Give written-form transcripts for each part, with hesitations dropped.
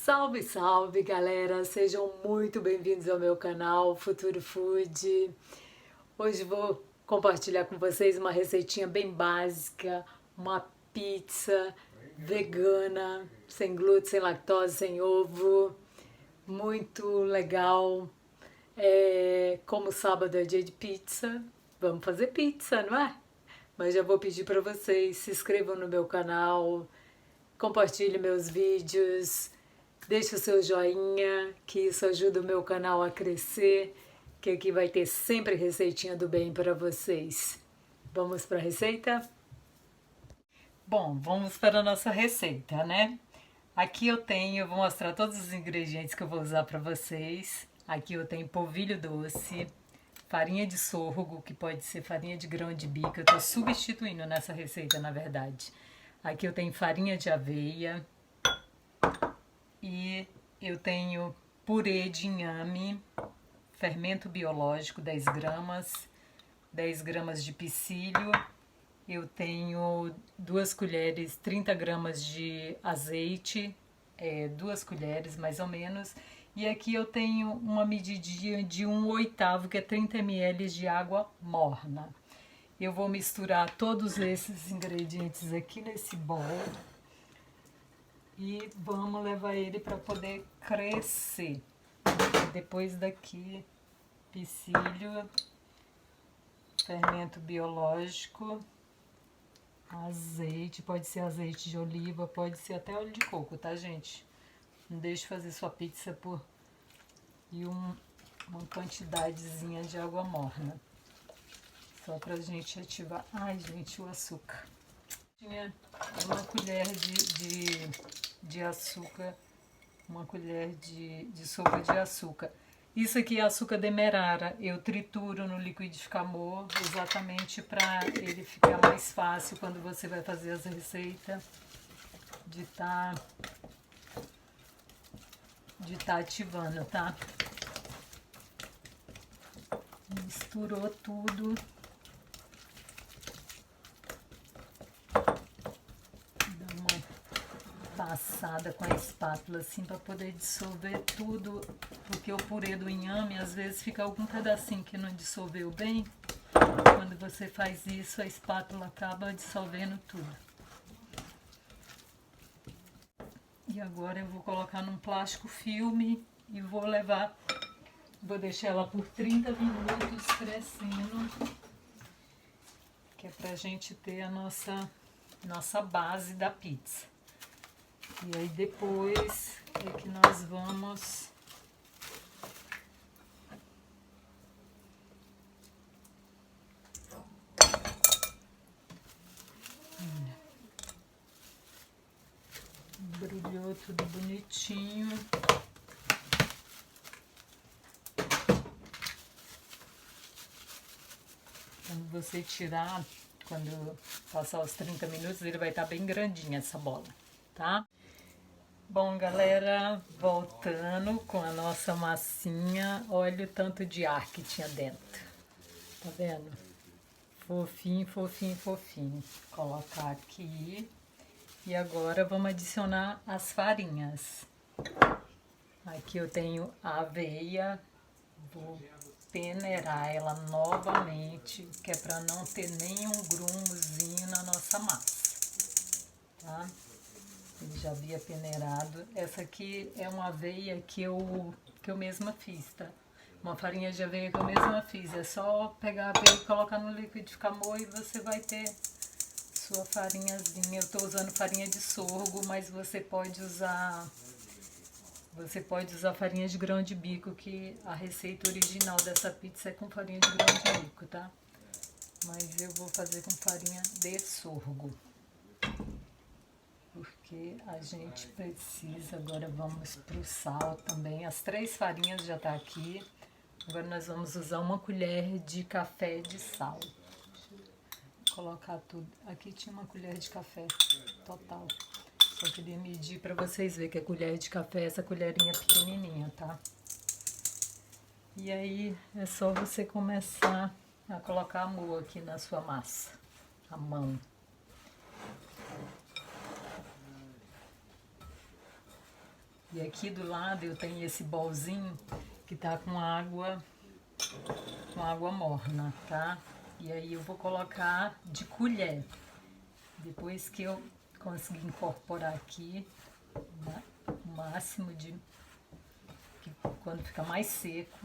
Salve, salve, galera! Sejam muito bem-vindos ao meu canal Futuro Food. Hoje vou compartilhar com vocês uma receitinha bem básica, uma pizza vegana, sem glúten, sem lactose, sem ovo, muito legal. Como sábado é dia de pizza, vamos fazer pizza, não é? Mas já vou pedir para vocês se inscrevam no meu canal, compartilhe meus vídeos, deixe o seu joinha, que isso ajuda o meu canal a crescer, que aqui vai ter sempre receitinha do bem para vocês. Vamos para a receita? Bom, vamos para a nossa receita, né? Aqui eu vou mostrar todos os ingredientes que eu vou usar para vocês. Aqui eu tenho polvilho doce, farinha de sorgo, que pode ser farinha de grão de bico, eu estou substituindo nessa receita, na verdade. Aqui eu tenho farinha de aveia e eu tenho purê de inhame, fermento biológico 10 gramas, 10 gramas de psyllium, eu tenho 2 colheres, 30 gramas de azeite, 2 colheres mais ou menos, e aqui eu tenho uma medidinha de 1/8, que é 30 ml de água morna. Eu vou misturar todos esses ingredientes aqui nesse bowl e vamos levar ele para poder crescer. Depois daqui, psyllium, fermento biológico, azeite, pode ser azeite de oliva, pode ser até óleo de coco, tá, gente? Não deixe fazer sua pizza e uma quantidadezinha de água morna. Só pra gente ativar. Ai, gente, o açúcar. Tinha uma colher de açúcar, uma colher de sopa de açúcar. Isso aqui é açúcar demerara. Eu trituro no liquidificador exatamente para ele ficar mais fácil quando você vai fazer as receitas de tá ativando, tá? Misturou tudo. Passada com a espátula assim para poder dissolver tudo, porque o purê do inhame às vezes fica algum pedacinho que não dissolveu bem. Quando você faz isso, a espátula acaba dissolvendo tudo. E agora eu vou colocar num plástico filme e vou deixar ela por 30 minutos crescendo, que é pra gente ter a nossa base da pizza. E aí depois é que nós vamos embrulhou tudo bonitinho. Quando você tirar, quando passar os 30 minutos, ele vai estar bem grandinho essa bola, tá? Bom, galera, voltando com a nossa massinha, olha o tanto de ar que tinha dentro, tá vendo? Fofinho, fofinho, fofinho. Colocar aqui e agora vamos adicionar as farinhas. Aqui eu tenho a aveia, vou peneirar ela novamente, que é para não ter nenhum grumоzinho na nossa massa, tá? Eu já havia peneirado. Essa aqui é uma aveia que eu mesma fiz, tá? Uma farinha de aveia que eu mesma fiz. É só pegar a aveia e colocar no liquidificador e você vai ter sua farinhazinha. Eu tô usando farinha de sorgo, mas você pode usar farinha de grão de bico, que a receita original dessa pizza é com farinha de grão de bico, tá? Mas eu vou fazer com farinha de sorgo, porque a gente precisa. Agora vamos pro sal também. As 3 farinhas já tá aqui. Agora nós vamos usar 1 colher de café de sal. Vou colocar tudo. Aqui tinha 1 colher de café total. Só queria medir para vocês verem que a colher de café é essa colherinha pequenininha, tá? E aí é só você começar a colocar amor aqui na sua massa, a mão. E aqui do lado eu tenho esse bolzinho que tá com água morna, tá? E aí eu vou colocar de colher. Depois que eu conseguir incorporar aqui, o máximo de... quando fica mais seco,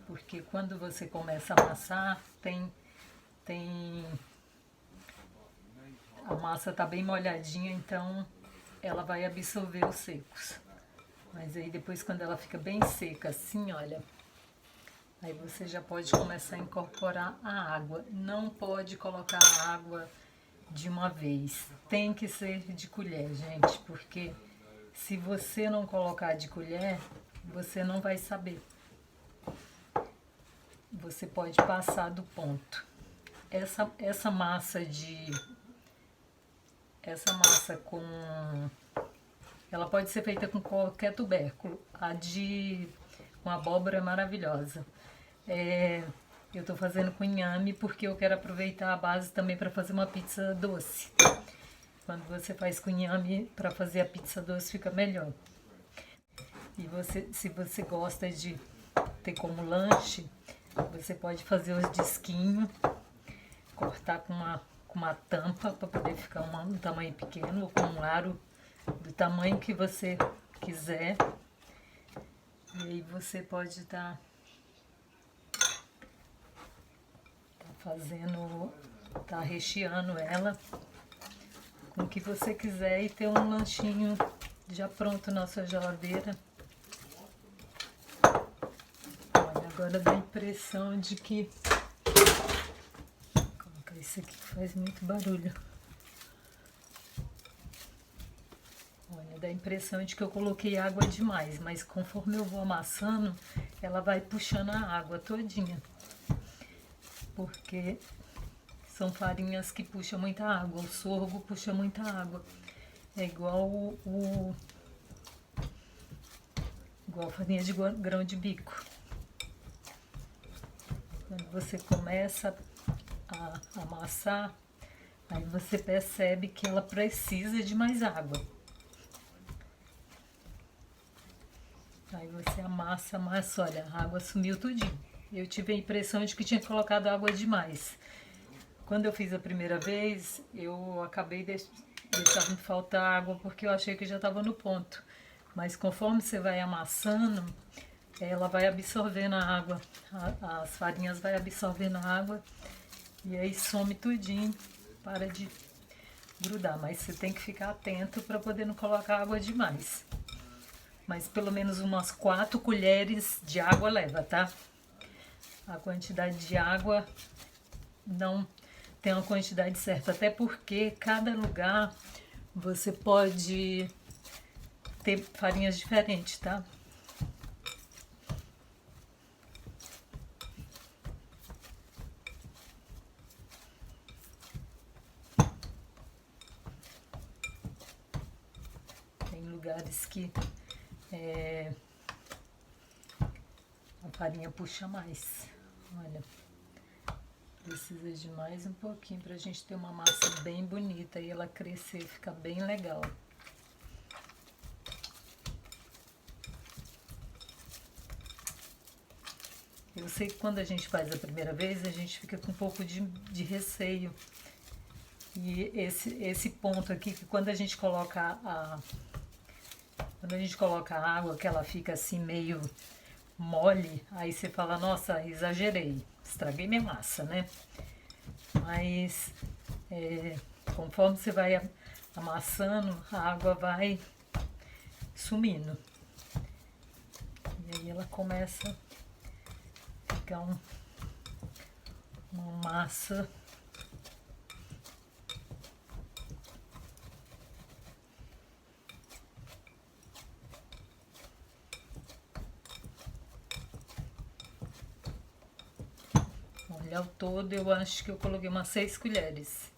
porque quando você começa a amassar, a massa tá bem molhadinha, então ela vai absorver os secos. Mas aí depois quando ela fica bem seca assim, olha, aí você já pode começar a incorporar a água. Não pode colocar a água de uma vez. Tem que ser de colher, gente, porque se você não colocar de colher, você não vai saber. Você pode passar do ponto. Essa massa com... ela pode ser feita com qualquer tubérculo. Com abóbora é maravilhosa. Eu estou fazendo com inhame porque eu quero aproveitar a base também para fazer uma pizza doce. Quando você faz com inhame, para fazer a pizza doce fica melhor. E se você gosta de ter como lanche, você pode fazer os disquinhos, cortar com uma tampa para poder ficar um tamanho pequeno, ou com um aro do tamanho que você quiser. E aí você pode estar recheando ela com o que você quiser e ter um lanchinho já pronto na sua geladeira. Olha, agora dá a impressão de que... vou colocar isso aqui que faz muito barulho. Olha, dá a impressão de que eu coloquei água demais, mas conforme eu vou amassando, ela vai puxando a água todinha. Porque são farinhas que puxam muita água, o sorgo puxa muita água. É igual igual farinha de grão de bico. Quando você começa a amassar, aí você percebe que ela precisa de mais água. Aí você amassa, olha, a água sumiu tudinho. Eu tive a impressão de que tinha colocado água demais. Quando eu fiz a primeira vez, eu acabei deixando faltar água porque eu achei que já estava no ponto. Mas conforme você vai amassando, ela vai absorvendo a água. As farinhas vai absorvendo a água e aí some tudinho, para de grudar. Mas você tem que ficar atento para poder não colocar água demais. Mas pelo menos umas 4 colheres de água leva, tá? A quantidade de água não tem uma quantidade certa, até porque cada lugar você pode ter farinhas diferentes, tá? Tem lugares que a farinha puxa mais. Olha, precisa de mais um pouquinho pra gente ter uma massa bem bonita e ela crescer e ficar bem legal. Eu sei que quando a gente faz a primeira vez, a gente fica com um pouco de receio. E esse ponto aqui, que quando a gente coloca a água, que ela fica assim meio mole, aí você fala, nossa, exagerei, estraguei minha massa, né? Mas conforme você vai amassando, a água vai sumindo. E aí ela começa a ficar uma massa ao todo, eu acho que eu coloquei umas 6 colheres.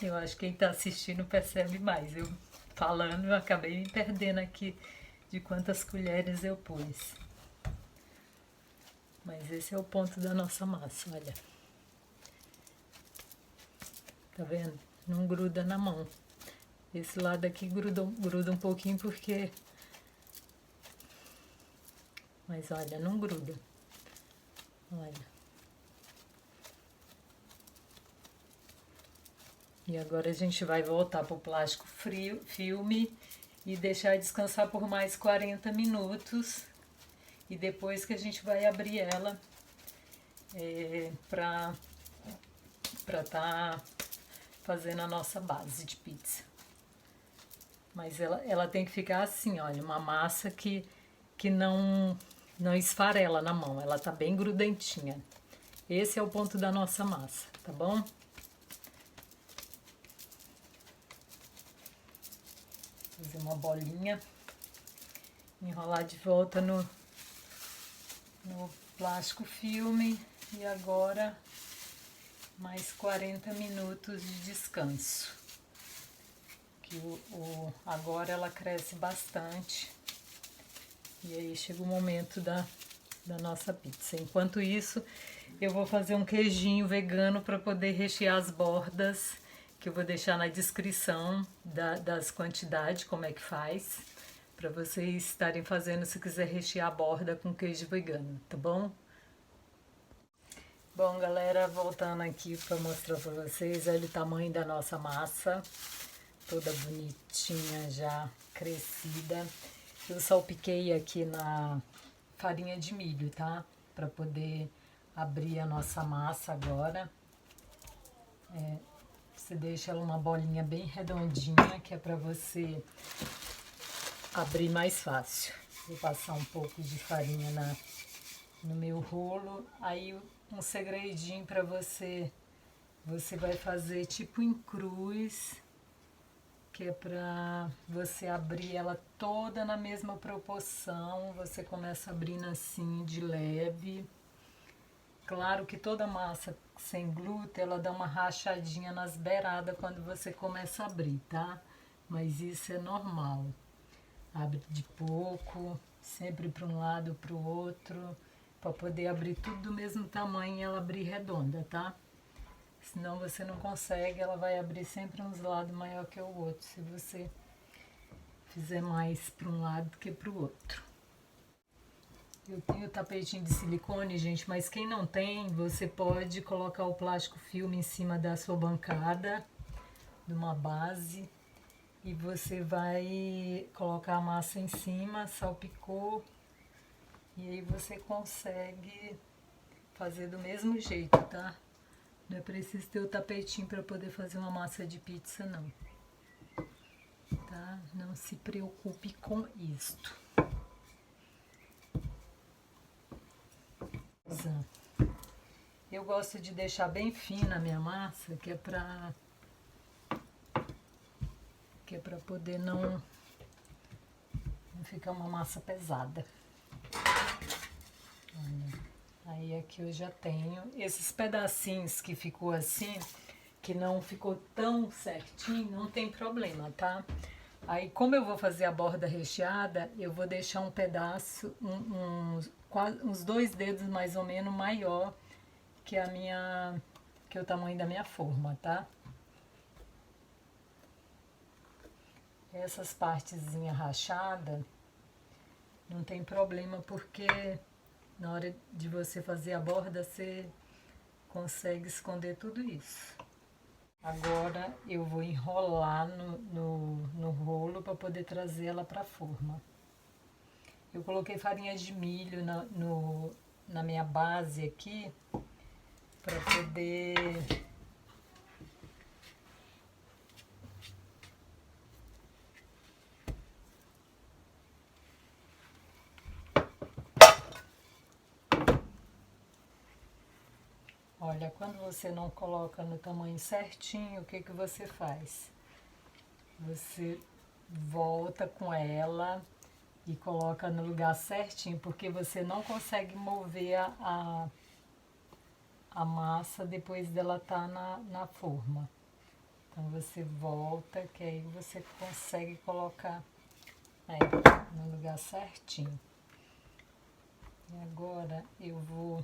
Eu acho que quem está assistindo percebe mais. Eu falando, eu acabei me perdendo aqui de quantas colheres eu pus. Mas esse é o ponto da nossa massa, olha. Tá vendo? Não gruda na mão. Esse lado aqui gruda um pouquinho porque Mas olha, não gruda. Olha. E agora a gente vai voltar pro plástico filme e deixar descansar por mais 40 minutos. E depois que a gente vai abrir ela pra tá fazendo a nossa base de pizza. Mas ela tem que ficar assim, olha, uma massa que não esfarela na mão, ela tá bem grudentinha. Esse é o ponto da nossa massa, tá bom? Fazer uma bolinha, enrolar de volta no plástico filme e agora mais 40 minutos de descanso. Que agora ela cresce bastante e aí chega o momento da nossa pizza. Enquanto isso, eu vou fazer um queijinho vegano para poder rechear as bordas, que eu vou deixar na descrição das quantidades, como é que faz, para vocês estarem fazendo se quiser rechear a borda com queijo vegano, tá bom? Bom, galera, voltando aqui para mostrar para vocês, olha o tamanho da nossa massa, toda bonitinha já, crescida. Eu salpiquei aqui na farinha de milho, tá? Para poder abrir a nossa massa agora. Você deixa ela uma bolinha bem redondinha, que é para você abrir mais fácil. Vou passar um pouco de farinha no meu rolo. Aí um segredinho para você vai fazer tipo em cruz, que é para você abrir ela toda na mesma proporção. Você começa abrindo assim de leve. Claro que toda massa sem glúten, ela dá uma rachadinha nas beiradas quando você começa a abrir, tá? Mas isso é normal. Abre de pouco, sempre para um lado ou para o outro, para poder abrir tudo do mesmo tamanho e ela abrir redonda, tá? Senão você não consegue, ela vai abrir sempre uns lados maior que o outro, se você fizer mais para um lado do que para o outro. Eu tenho tapetinho de silicone, gente, mas quem não tem, você pode colocar o plástico filme em cima da sua bancada, de uma base, e você vai colocar a massa em cima, salpicou, e aí você consegue fazer do mesmo jeito, tá? Não é preciso ter o tapetinho para poder fazer uma massa de pizza, não. Tá? Não se preocupe com isto. Eu gosto de deixar bem fina a minha massa, que é pra poder não ficar uma massa pesada. Olha, aí aqui eu já tenho esses pedacinhos que ficou assim, que não ficou tão certinho, não tem problema, tá? Aí, como eu vou fazer a borda recheada, eu vou deixar um pedaço, uns 2 dedos mais ou menos maior que que o tamanho da minha forma, tá? Essas partezinhas rachadas não tem problema, porque na hora de você fazer a borda, você consegue esconder tudo isso. Agora eu vou enrolar no rolo para poder trazer ela para a forma. Eu coloquei farinha de milho na minha base aqui, para poder olha, quando você não coloca no tamanho certinho, o que você faz? Você volta com ela e coloca no lugar certinho, porque você não consegue mover a massa depois dela estar na forma. Então você volta, que aí você consegue colocar no lugar certinho. E agora eu vou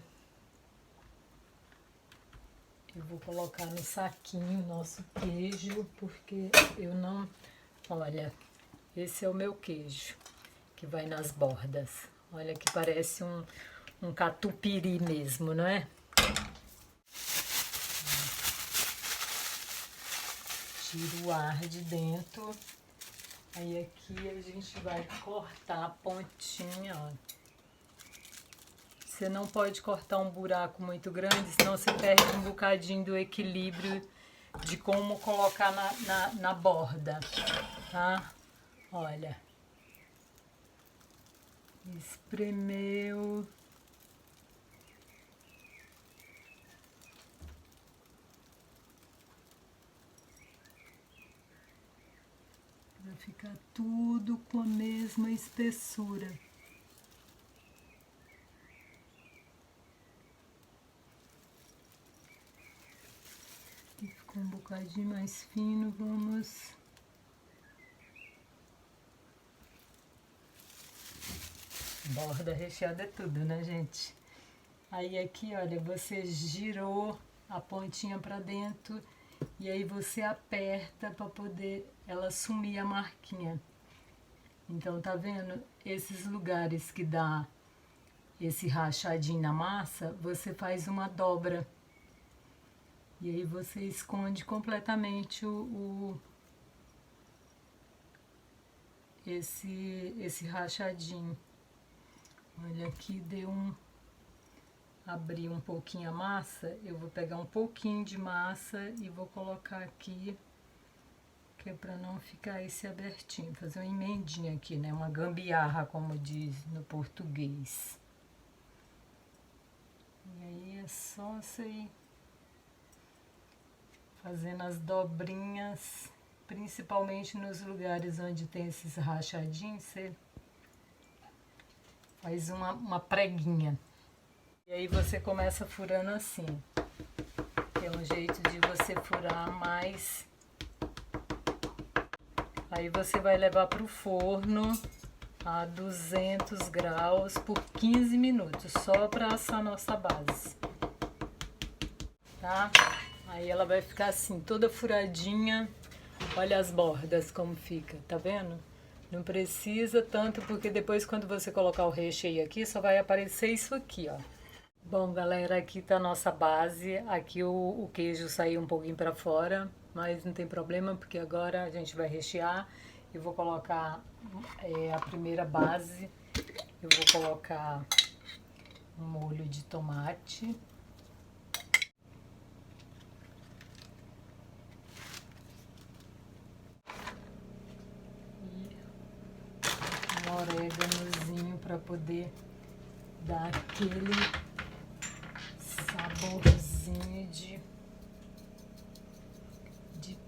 colocar no saquinho nosso queijo, porque eu não... Olha, esse é o meu queijo, que vai nas bordas. Olha que parece um catupiry mesmo, não é? Tira o ar de dentro. Aí aqui a gente vai cortar a pontinha, ó. Você não pode cortar um buraco muito grande, senão você perde um bocadinho do equilíbrio de como colocar na borda, tá? Olha. Espremeu. Vai ficar tudo com a mesma espessura. E ficou um bocadinho mais fino, vamos... Borda recheada é tudo, né, gente? Aí aqui, olha, você girou a pontinha pra dentro e aí você aperta para poder ela sumir a marquinha. Então, tá vendo? Esses lugares que dá esse rachadinho na massa, você faz uma dobra. E aí você esconde completamente esse rachadinho. Olha aqui, deu abrir um pouquinho a massa. Eu vou pegar um pouquinho de massa e vou colocar aqui, que é para não ficar esse abertinho. Fazer uma emendinha aqui, né? Uma gambiarra, como diz no português. E aí é só você ir fazendo as dobrinhas, principalmente nos lugares onde tem esses rachadinhos, você faz uma preguinha. E aí você começa furando assim. É um jeito de você furar mais. Aí você vai levar para o forno a 200 graus por 15 minutos, só para assar nossa base. Tá? Aí ela vai ficar assim, toda furadinha. Olha as bordas como fica, tá vendo? Não precisa tanto, porque depois quando você colocar o recheio aqui, só vai aparecer isso aqui, ó. Bom, galera, aqui tá a nossa base. Aqui o queijo saiu um pouquinho para fora, mas não tem problema, porque agora a gente vai rechear. Eu vou colocar a primeira base. Eu vou colocar um molho de tomate. Um oréganozinho para poder dar aquele saborzinho de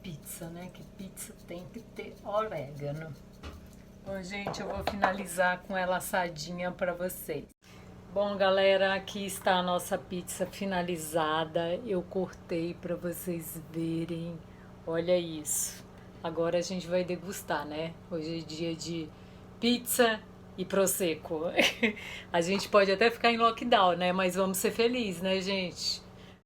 pizza, né? Que pizza tem que ter orégano. Bom, gente, eu vou finalizar com ela assadinha para vocês. Bom, galera, aqui está a nossa pizza finalizada. Eu cortei para vocês verem. Olha isso. Agora a gente vai degustar, né? Hoje é dia de pizza e prosecco. A gente pode até ficar em lockdown, né? Mas vamos ser felizes, né, gente?